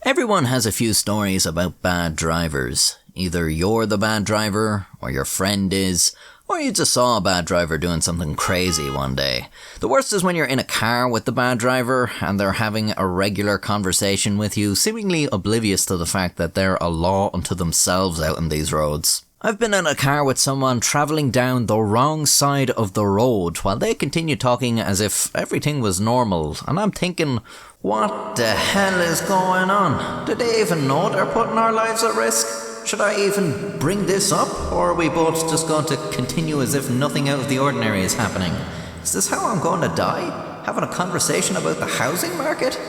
Everyone has a few stories about bad drivers. Either you're the bad driver, or your friend is, or you just saw a bad driver doing something crazy one day. The worst is when you're in a car with the bad driver and they're having a regular conversation with you, seemingly oblivious to the fact that they're a law unto themselves out on these roads. I've been in a car with someone travelling down the wrong side of the road while they continue talking as if everything was normal, and I'm thinking, what the hell is going on? Do they even know they're putting our lives at risk? Should I even bring this up, or are we both just going to continue as if nothing out of the ordinary is happening? Is this how I'm going to die? Having a conversation about the housing market?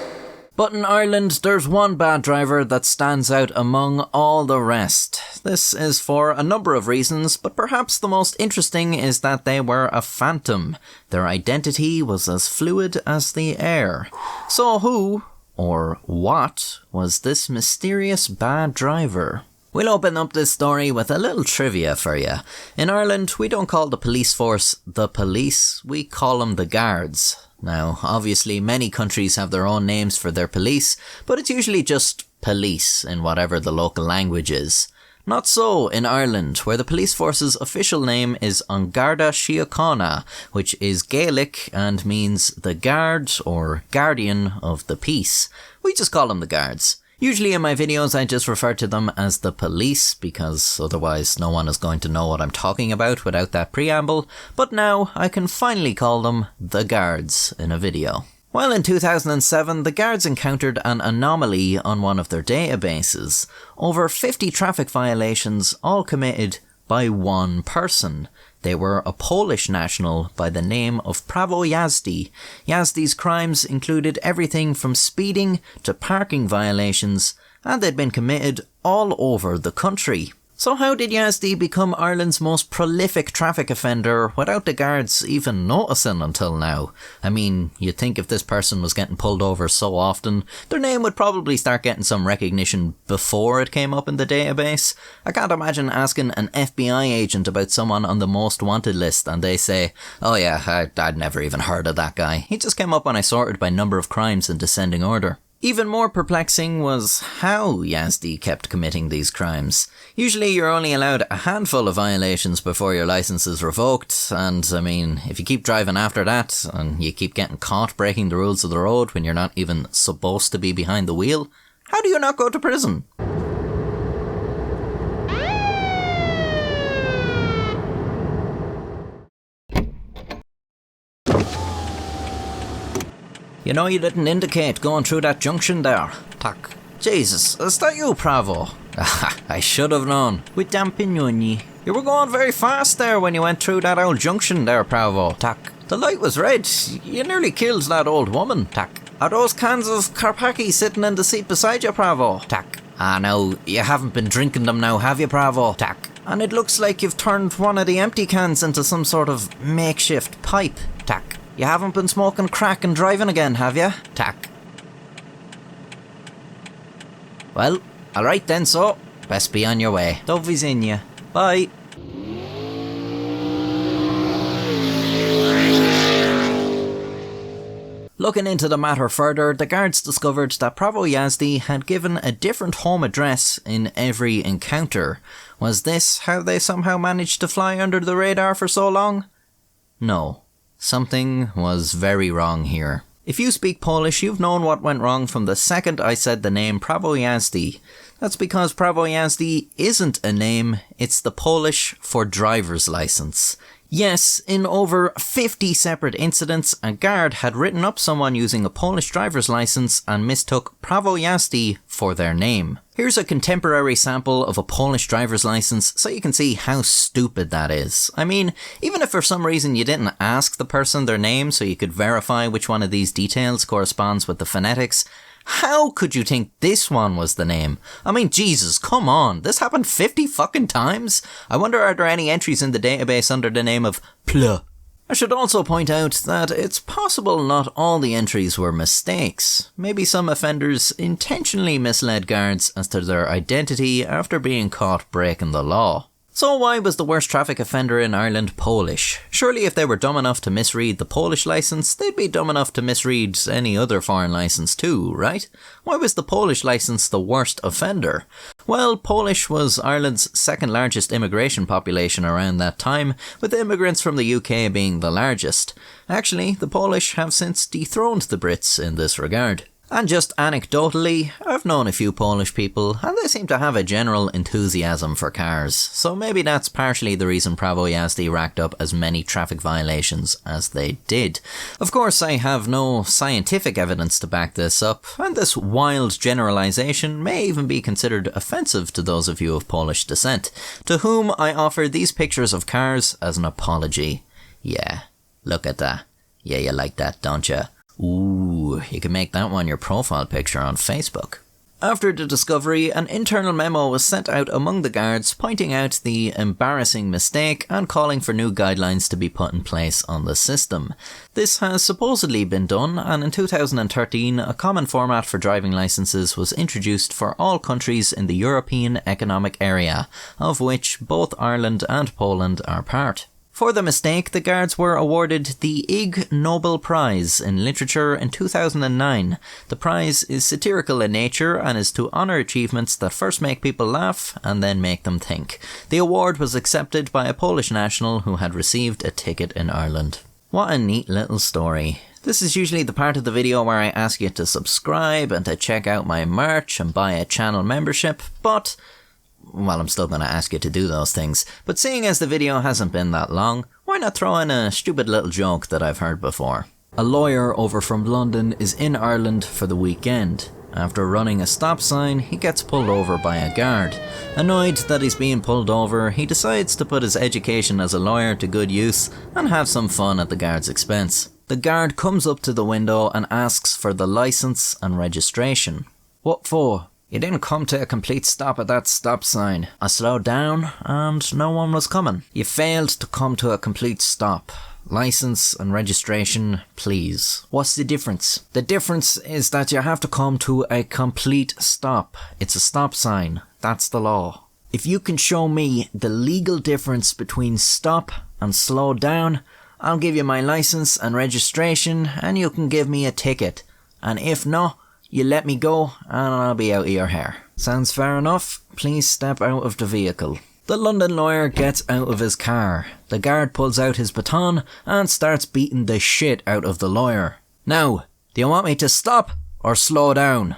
But in Ireland, there's one bad driver that stands out among all the rest. This is for a number of reasons, but perhaps the most interesting is that they were a phantom. Their identity was as fluid as the air. So who, or what, was this mysterious bad driver? We'll open up this story with a little trivia for you. In Ireland, we don't call the police force the police, we call them the guards. Now, obviously, many countries have their own names for their police, but it's usually just police in whatever the local language is. Not so in Ireland, where the police force's official name is An Garda Síochána, which is Gaelic and means the guard or guardian of the peace. We just call them the guards. Usually in my videos I just refer to them as the police, because otherwise no one is going to know what I'm talking about without that preamble, but now I can finally call them the guards in a video. Well, in 2007, the guards encountered an anomaly on one of their databases. Over 50 traffic violations, all committed by one person. They were a Polish national by the name of Prawo Jazdy. Jazdy's crimes included everything from speeding to parking violations, and they'd been committed all over the country. So how did Jazdy become Ireland's most prolific traffic offender without the guards even noticing until now? I mean, you'd think if this person was getting pulled over so often, their name would probably start getting some recognition before it came up in the database. I can't imagine asking an FBI agent about someone on the most wanted list and they say, oh yeah, I'd never even heard of that guy. He just came up when I sorted by number of crimes in descending order. Even more perplexing was how Jazdy kept committing these crimes. Usually you're only allowed a handful of violations before your licence is revoked, and I mean, if you keep driving after that, and you keep getting caught breaking the rules of the road when you're not even supposed to be behind the wheel, how do you not go to prison? You know, you didn't indicate going through that junction there. Tak. Jesus, is that you, Prawo? I should have known. With Dampinoni. You were going very fast there when you went through that old junction there, Prawo. Tak. The light was red. You nearly killed that old woman. Tak. Are those cans of Karpaki sitting in the seat beside you, Prawo? Tak. Ah, no, you haven't been drinking them now, have you, Prawo? Tak. And it looks like you've turned one of the empty cans into some sort of makeshift pipe. Tak. You haven't been smoking crack and driving again, have you? Tak. Well, alright then, so. Best be on your way. Do widzenia. Bye. Looking into the matter further, the guards discovered that Prawo Jazdy had given a different home address in every encounter. Was this how they somehow managed to fly under the radar for so long? No. Something was very wrong here. If you speak Polish, you've known what went wrong from the second I said the name Prawo Jazdy. That's because Prawo Jazdy isn't a name, it's the Polish for driver's license. Yes, in over 50 separate incidents, a guard had written up someone using a Polish driver's license and mistook Prawo Jazdy for their name. Here's a contemporary sample of a Polish driver's license so you can see how stupid that is. I mean, even if for some reason you didn't ask the person their name so you could verify which one of these details corresponds with the phonetics, how could you think this one was the name? I mean, Jesus, come on. This happened 50 fucking times? I wonder are there any entries in the database under the name of Pl. I should also point out that it's possible not all the entries were mistakes. Maybe some offenders intentionally misled guards as to their identity after being caught breaking the law. So why was the worst traffic offender in Ireland Polish? Surely if they were dumb enough to misread the Polish licence, they'd be dumb enough to misread any other foreign licence too, right? Why was the Polish licence the worst offender? Well, Polish was Ireland's second largest immigration population around that time, with immigrants from the UK being the largest. Actually, the Polish have since dethroned the Brits in this regard. And just anecdotally, I've known a few Polish people, and they seem to have a general enthusiasm for cars, so maybe that's partially the reason Prawo Jazdy racked up as many traffic violations as they did. Of course, I have no scientific evidence to back this up, and this wild generalisation may even be considered offensive to those of you of Polish descent, to whom I offer these pictures of cars as an apology. Yeah, look at that. Yeah, you like that, don't you? Ooh, you can make that one your profile picture on Facebook. After the discovery, an internal memo was sent out among the guards pointing out the embarrassing mistake and calling for new guidelines to be put in place on the system. This has supposedly been done, and in 2013 a common format for driving licences was introduced for all countries in the European Economic Area, of which both Ireland and Poland are part. For the mistake, the guards were awarded the Ig Nobel Prize in Literature in 2009. The prize is satirical in nature and is to honour achievements that first make people laugh and then make them think. The award was accepted by a Polish national who had received a ticket in Ireland. What a neat little story. This is usually the part of the video where I ask you to subscribe and to check out my merch and buy a channel membership, but well, I'm still going to ask you to do those things, but seeing as the video hasn't been that long, why not throw in a stupid little joke that I've heard before? A lawyer over from London is in Ireland for the weekend. After running a stop sign, he gets pulled over by a guard. Annoyed that he's being pulled over, he decides to put his education as a lawyer to good use and have some fun at the guard's expense. The guard comes up to the window and asks for the licence and registration. What for? You didn't come to a complete stop at that stop sign. I slowed down and no one was coming. You failed to come to a complete stop. Licence and registration, please. What's the difference? The difference is that you have to come to a complete stop. It's a stop sign. That's the law. If you can show me the legal difference between stop and slow down, I'll give you my licence and registration and you can give me a ticket. And if not, you let me go and I'll be out of your hair. Sounds fair enough? Please step out of the vehicle. The London lawyer gets out of his car. The guard pulls out his baton and starts beating the shit out of the lawyer. Now, do you want me to stop or slow down?